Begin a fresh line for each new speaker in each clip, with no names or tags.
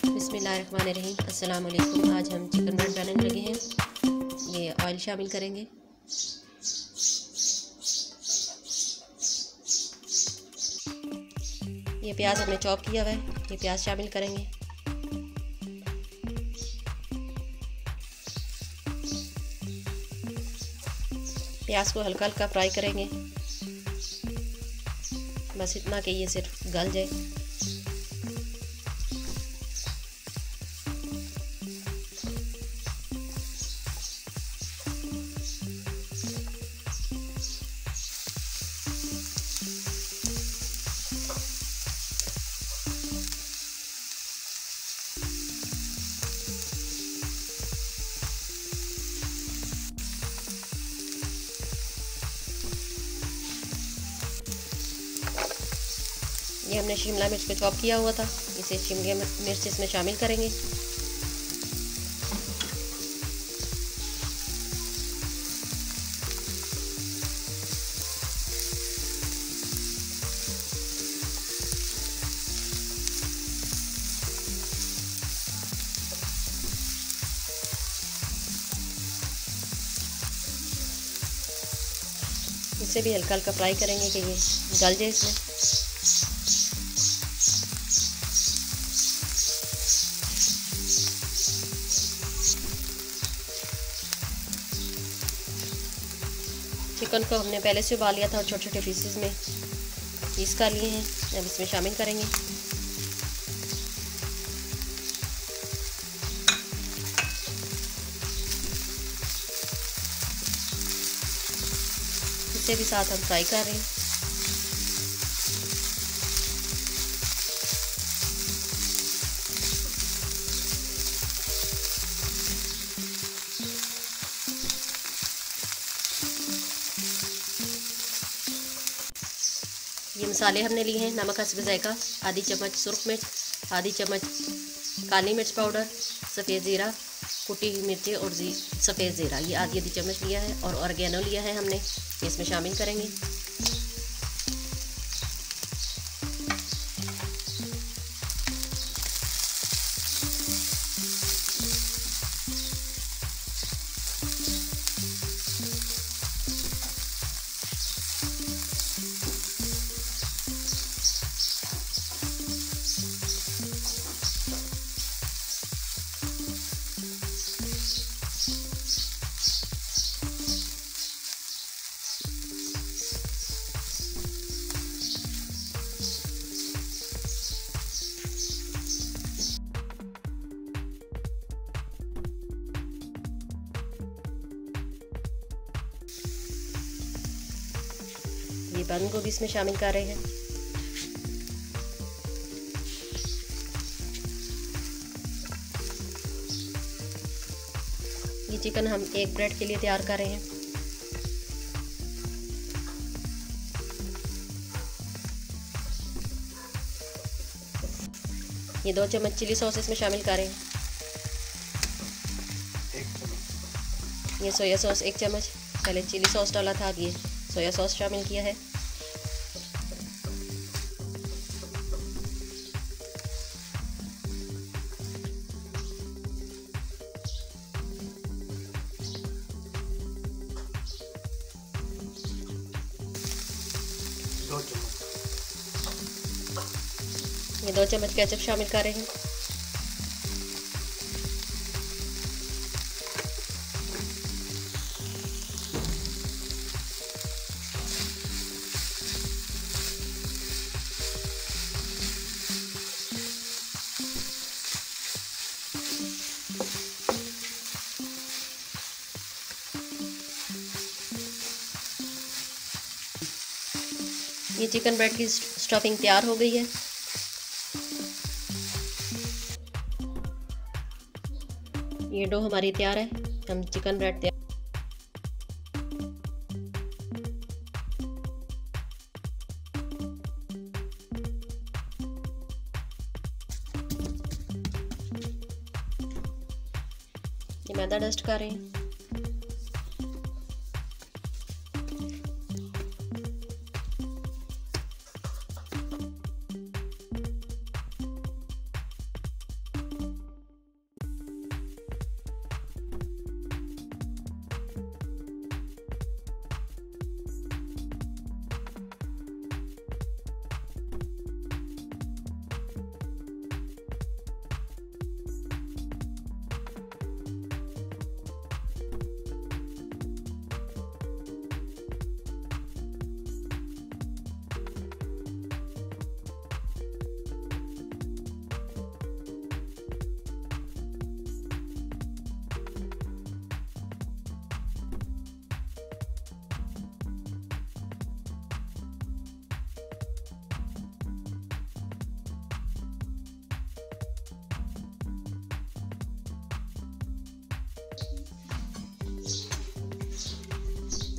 बिस्मिल्लाहिर्रहमानिर्रहीम। अस्सलाम वालेकुम। आज हम चिकन ब्रेड बनाने लगे हैं। ये ऑयल शामिल करेंगे। ये प्याज हमने चॉप किया हुआ है, ये प्याज शामिल करेंगे। प्याज को हल्का हल्का फ्राई करेंगे, बस इतना कि ये सिर्फ गल जाए। ये हमने शिमला मिर्च को चॉप किया हुआ था, इसे शिमला मिर्च इसमें शामिल करेंगे। इसे भी हल्का हल्का फ्राई करेंगे कि ये गल जाए इसमें। चिकन को हमने पहले से उबाल लिया था और छोटे छोटे पीसेस में पीस कर लिए हैं, अब इसमें शामिल करेंगे। इसे भी साथ हम फ्राई कर रहे हैं। ये मसाले हमने लिए हैं। नमक हस्ब जायका, आधी चम्मच सुरख मिर्च, आधी चम्मच काली मिर्च पाउडर, सफ़ेद ज़ीरा, कुटी हुई मिर्चें और सफ़ेद ज़ीरा, ये आधी आधी चम्मच लिया है। और ऑर्गेनो लिया है हमने, इसमें शामिल करेंगे। ये बंद गोभी इसमें शामिल कर रहे हैं। ये चिकन हम एक ब्रेड के लिए तैयार कर रहे हैं। ये 2 चम्मच चिली सॉस इसमें शामिल करें। ये सोया सॉस 1 चम्मच, पहले चिली सॉस डाला था, अब ये सोया सॉस शामिल किया है। ये 2 चम्मच केचप शामिल कर रहे हैं। ये चिकन ब्रेड की स्टफिंग तैयार हो गई है। ये डो हमारी तैयार है। हम चिकन ब्रेड तैयार। ये मैदा डस्ट कर रहे हैं।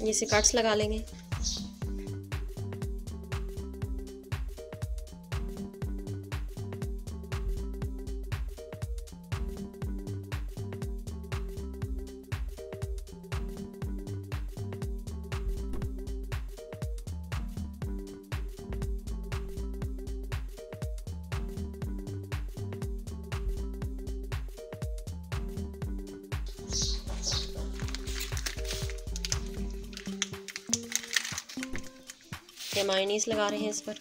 इसे कट्स लगा लेंगे। ये मायोनीज लगा रहे हैं इस पर।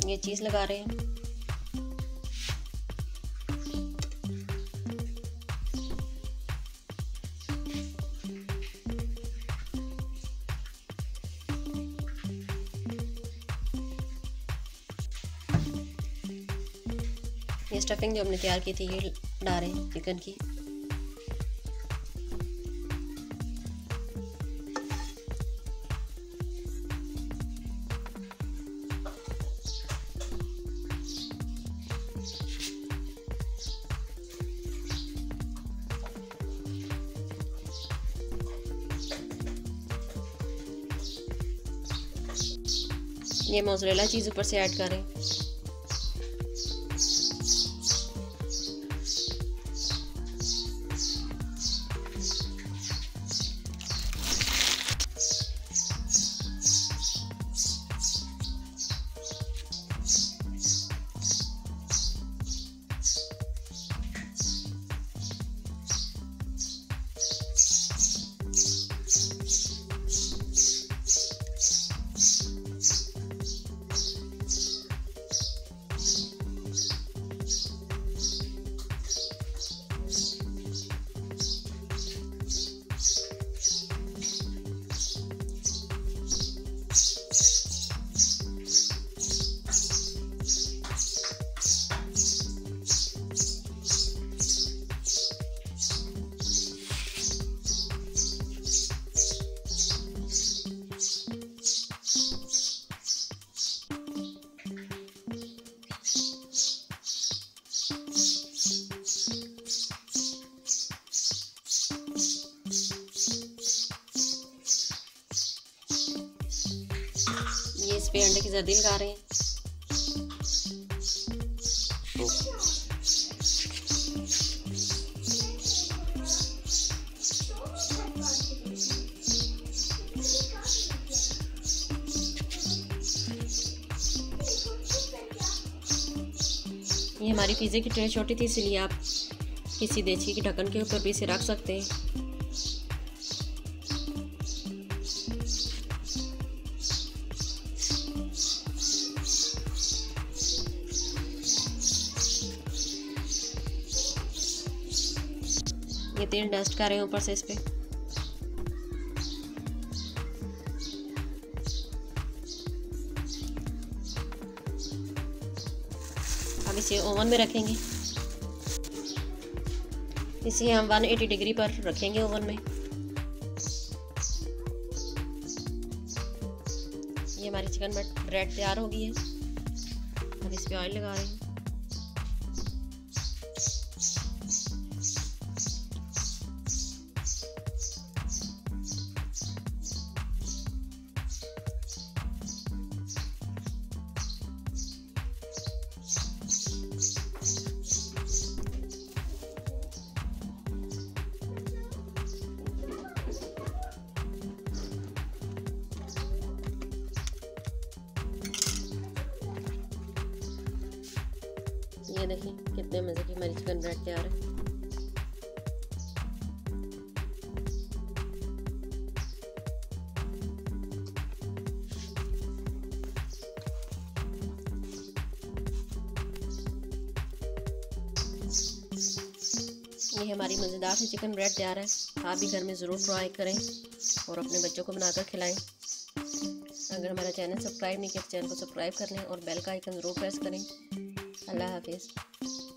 ये चीज़ लगा रहे हैं। ये स्टफिंग जो हमने तैयार की थी ये डाल रहे हैं चिकन की। ये मोज़रेला चीज़ ऊपर से ऐड करें। ये इस पे अंडे की जर्दी लगा रहे हैं। ये हमारी पिज़्ज़े की ट्रे छोटी थी, इसलिए आप किसी देसी के ढक्कन के ऊपर भी इसे रख सकते हैं। ये तेल डस्ट कर रहे हैं ऊपर से इस पे। अब इसे ओवन में रखेंगे। इसे हम 180 डिग्री पर रखेंगे ओवन में। ये हमारी चिकन ब्रेड तैयार हो गई है। अब इस पे ऑयल लगा रहे हैं। ये देखिए कितने मज़े की हमारी चिकन ब्रेड तैयार है। ये हमारी मज़ेदार सी चिकन ब्रेड तैयार है। आप भी घर में ज़रूर ट्राई करें और अपने बच्चों को बनाकर खिलाएं। अगर हमारा चैनल सब्सक्राइब नहीं किया तो चैनल को सब्सक्राइब कर लें और बेल का आइकन ज़रूर प्रेस करें अल्लाह हाफिज़।